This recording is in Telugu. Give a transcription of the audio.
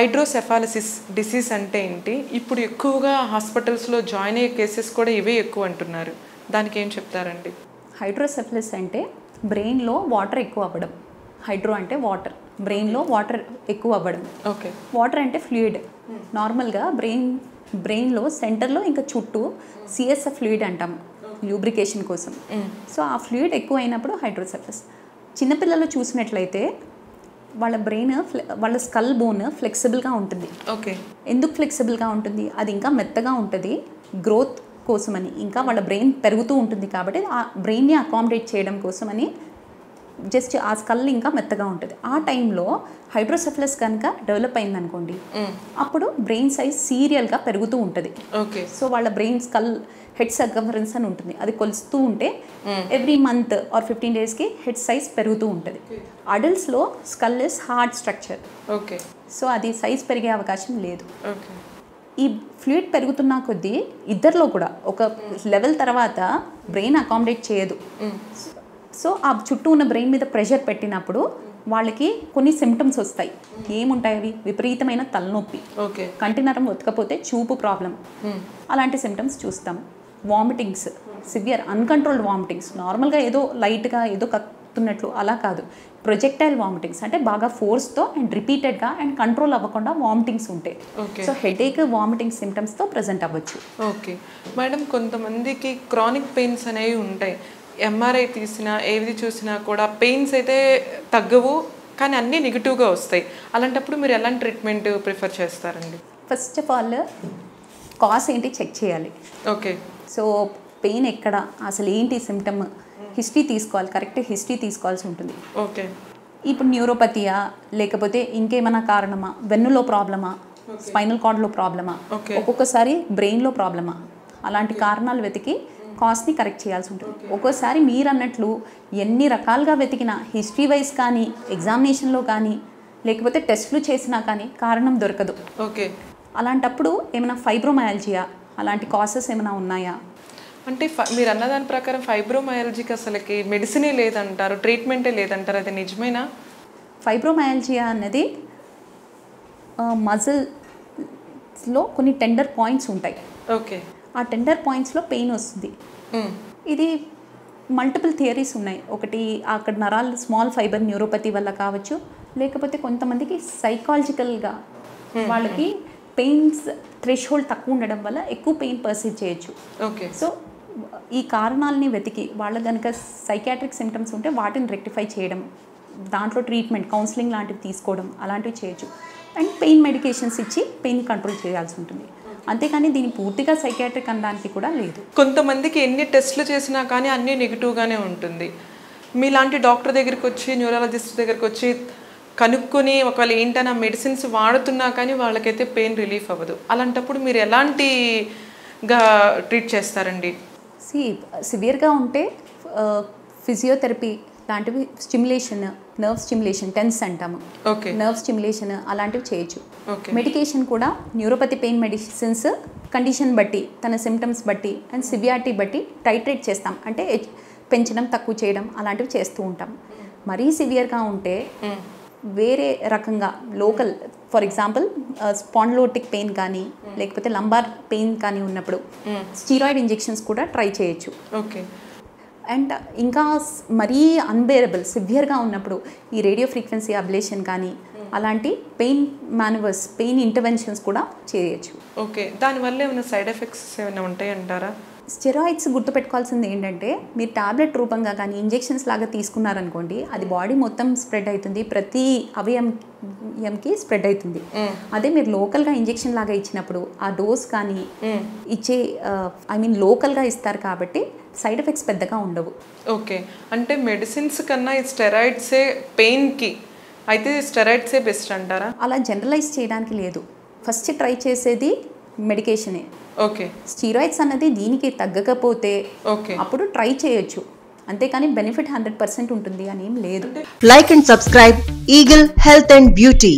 హైడ్రోసెఫాలసిస్ డిసీజ్ అంటే ఏంటి? ఇప్పుడు ఎక్కువగా హాస్పిటల్స్లో జాయిన్ అయ్యే కేసెస్ కూడా ఇవే ఎక్కువ అంటున్నారు. దానికి ఏం చెప్తారండి? హైడ్రోసెఫాలసిస్ అంటే బ్రెయిన్లో వాటర్ ఎక్కువ అవ్వడం. హైడ్రో అంటే వాటర్, బ్రెయిన్లో వాటర్ ఎక్కువ అవ్వడం. ఓకే. వాటర్ అంటే ఫ్లూయిడ్. నార్మల్గా బ్రెయిన్లో సెంటర్లో ఇంకా చుట్టూ సిఎస్ఎఫ్ ఫ్లూయిడ్ అంటాము ల్యూబ్రికేషన్ కోసం. సో ఆ ఫ్లూయిడ్ ఎక్కువ అయినప్పుడు హైడ్రోసెఫాలసిస్. చిన్నపిల్లలు చూసినట్లయితే వాళ్ళ బ్రెయిన్ వాళ్ళ స్కల్ బోన్ ఫ్లెక్సిబుల్గా ఉంటుంది. ఓకే. ఎందుకు ఫ్లెక్సిబుల్గా ఉంటుంది? అది ఇంకా మెత్తగా ఉంటుంది గ్రోత్ కోసమని, ఇంకా వాళ్ళ బ్రెయిన్ పెరుగుతూ ఉంటుంది కాబట్టి ఆ బ్రెయిన్ని అకామిడేట్ చేయడం కోసమని జస్ట్ ఆ స్కల్ ఇంకా మెత్తగా ఉంటుంది. ఆ టైంలో హైడ్రోసెఫాలసిస్ కనుక డెవలప్ అయిందనుకోండి, అప్పుడు బ్రెయిన్ సైజ్ సీరియల్గా పెరుగుతూ ఉంటుంది. ఓకే. సో వాళ్ళ బ్రెయిన్ స్కల్ హెడ్ సర్కంఫరెన్స్ అని ఉంటుంది, అది కొలుస్తూ ఉంటే ఎవ్రీ మంత్ ఆర్ 15 డేస్కి హెడ్ సైజ్ పెరుగుతూ ఉంటుంది. అడల్ట్స్లో skull is hard structure. Okay. So అది సైజ్ పెరిగే అవకాశం లేదు. ఓకే. ఈ ఫ్లూయిడ్ పెరుగుతున్న కొద్దీ ఇద్దరిలో కూడా ఒక లెవెల్ తర్వాత బ్రెయిన్ అకామిడేట్ చేయదు. సో ఆ చుట్టూ ఉన్న బ్రెయిన్ మీద ప్రెషర్ పెట్టినప్పుడు వాళ్ళకి కొన్ని సిమ్టమ్స్ వస్తాయి. ఏముంటాయి అవి? విపరీతమైన తలనొప్పి, కంటి నరం ఒతకపోతే చూపు ప్రాబ్లం, అలాంటి సిమ్టమ్స్ చూస్తాం. వామిటింగ్స్, సివియర్ అన్కంట్రోల్డ్ వామిటింగ్స్, నార్మల్గా ఏదో లైట్గా ఏదో కక్కుతున్నట్లు అలా కాదు, ప్రొజెక్టైల్ వామిటింగ్స్ అంటే బాగా ఫోర్స్తో అండ్ రిపీటెడ్గా అండ్ కంట్రోల్ అవ్వకుండా వామిటింగ్స్ ఉంటాయి. సో హెడేక్, వామిటింగ్ సిమ్టమ్స్తో ప్రజెంట్ అవ్వచ్చు. ఓకే మేడం, కొంతమందికి క్రానిక్ పెయిన్స్ అనేవి ఉంటాయి. ఎంఆర్ఐ తీసినా ఏది చూసినా కూడా పెయిన్స్ అయితే తగ్గవు, కానీ అన్నీ నెగిటివ్గా వస్తాయి. అలాంటప్పుడు మీరు ఎలాంటి ట్రీట్మెంట్ ప్రిఫర్ చేస్తారండి? ఫస్ట్ ఆఫ్ ఆల్ కాజ్ ఏంటి చెక్ చేయాలి. ఓకే. సో పెయిన్ ఎక్కడ, అసలు ఏంటి సిమ్టమ్, హిస్టరీ తీసుకోవాలి, కరెక్ట్ హిస్టరీ తీసుకోవాల్సి ఉంటుంది. ఓకే. ఇప్పుడు న్యూరోపతియా లేకపోతే ఇంకేమైనా కారణమా, వెన్నులో ప్రాబ్లమా, స్పైనల్ కార్డ్లో ప్రాబ్లమా, ఒక్కొక్కసారి బ్రెయిన్లో ప్రాబ్లమా, అలాంటి కారణాలు వెతికి కాస్ట్ని కరెక్ట్ చేయాల్సి ఉంటుంది. ఒక్కోసారి మీరు అన్నట్లు ఎన్ని రకాలుగా వెతికినా హిస్టరీ వైజ్ కానీ ఎగ్జామినేషన్లో కానీ లేకపోతే టెస్టులు చేసినా కానీ కారణం దొరకదు. ఓకే. అలాంటప్పుడు ఏమైనా ఫైబ్రోమయాలజియా అలాంటి కాసెస్ ఏమైనా ఉన్నాయా అంటే మీరు అన్న దాని ప్రకారం ఫైబ్రోమయాలజీకి అసలుకి మెడిసినే లేదంటారు, ట్రీట్మెంటే లేదంటారు, అది నిజమేనా? ఫైబ్రోమయాలజియా అన్నది మజిల్స్లో కొన్ని టెండర్ పాయింట్స్ ఉంటాయి. ఓకే. ఆ టెండర్ పాయింట్స్లో పెయిన్ వస్తుంది. ఇది మల్టిపుల్ థియరీస్ ఉన్నాయి. ఒకటి అక్కడ నరాలు స్మాల్ ఫైబర్ న్యూరోపతి వల్ల కావచ్చు, లేకపోతే కొంతమందికి సైకాలజికల్గా వాళ్ళకి పెయిన్స్ థ్రెషోల్డ్ తక్కువ ఉండడం వల్ల ఎక్కువ పెయిన్ పర్సీవ్ చేయొచ్చు. ఓకే. సో ఈ కారణాలని వెతికి వాళ్ళ కనుక సైకాట్రిక్ సిమ్టమ్స్ ఉంటే వాటిని రెక్టిఫై చేయడం, దాంట్లో ట్రీట్మెంట్ కౌన్సిలింగ్ లాంటివి తీసుకోవడం అలాంటివి చేయొచ్చు. అండ్ పెయిన్ మెడికేషన్స్ ఇచ్చి పెయిన్ కంట్రోల్ చేయాల్సి ఉంటుంది. అంతేకాని దీన్ని పూర్తిగా సైకాట్రిక్ అనడానికి కూడా లేదు. కొంతమందికి ఎన్ని టెస్టులు చేసినా కానీ అన్నీ నెగిటివ్గానే ఉంటుంది. మీలాంటి డాక్టర్ దగ్గరికి వచ్చి, న్యూరాలజిస్ట్ దగ్గరికి వచ్చి కనుక్కొని ఒకవేళ ఏంటన్నా మెడిసిన్స్ వాడుతున్నా కానీ వాళ్ళకైతే పెయిన్ రిలీఫ్ అవ్వదు. అలాంటప్పుడు మీరు ఎలాంటిగా ట్రీట్ చేస్తారండి? సివియర్గా ఉంటే ఫిజియోథెరపీ లాంటివి, స్టిమ్యులేషన్, నర్వ్ స్టిమ్యులేషన్, టెన్స్ అంటాము, నర్వ్ స్టిమ్యులేషన్ అలాంటివి చేయొచ్చు. మెడికేషన్ కూడా న్యూరోపతి పెయిన్ మెడిసిన్స్ కండిషన్ బట్టి, తన సిమ్టమ్స్ బట్టి అండ్ సివియారిటీ బట్టి టైట్రేట్ చేస్తాం, అంటే పెంచడం తక్కువ చేయడం అలాంటివి చేస్తూ ఉంటాం. మరీ సివియర్గా ఉంటే వేరే రకంగా local, for example spondylotic pain కానీ లేకపోతే లంబార్ పెయిన్ కానీ ఉన్నప్పుడు స్టీరాయిడ్ ఇంజెక్షన్స్ కూడా ట్రై చేయొచ్చు. ఓకే. అండ్ ఇంకా మరీ అన్బేరబుల్ సివియర్గా ఉన్నప్పుడు ఈ రేడియో ఫ్రీక్వెన్సీ అబ్లేషన్ కానీ అలాంటి పెయిన్ మాన్యువర్స్, పెయిన్ ఇంటర్వెన్షన్స్ కూడా చేయొచ్చు. ఓకే. దానివల్ల ఏమైనా సైడ్ ఎఫెక్ట్స్ ఏమైనా ఉంటాయి అంటారా? స్టెరాయిడ్స్ గుర్తుపెట్టుకోవాల్సింది ఏంటంటే, మీరు టాబ్లెట్ రూపంగా కానీ ఇంజెక్షన్స్ లాగా తీసుకున్నారనుకోండి, అది బాడీ మొత్తం స్ప్రెడ్ అవుతుంది, ప్రతి అవయవంకి స్ప్రెడ్ అవుతుంది. అదే మీరు లోకల్గా ఇంజెక్షన్ లాగా ఇచ్చినప్పుడు ఆ డోస్ కానీ ఇచ్చే లోకల్గా ఇస్తారు కాబట్టి సైడ్ ఎఫెక్ట్స్ పెద్దగా ఉండవు. ఓకే. అంటే మెడిసిన్స్ కన్నా ఈ స్టెరాయిడ్సే పెయిన్కి అయితే స్టెరాయిడ్సే బెస్ట్ అంటారా? అలా జనరలైజ్ చేయడానికి లేదు. ఫస్ట్ ట్రై చేసేది మెడికేషనే. ఓకే. స్టీరాయిడ్స్ అన్నది దీనికి తగ్గకపోతే అప్పుడు ట్రై చేయొచ్చు, అంతేకాని బెనిఫిట్ 100% ఉంటుంది అని ఏం లేదు. Like and subscribe eagle health and beauty.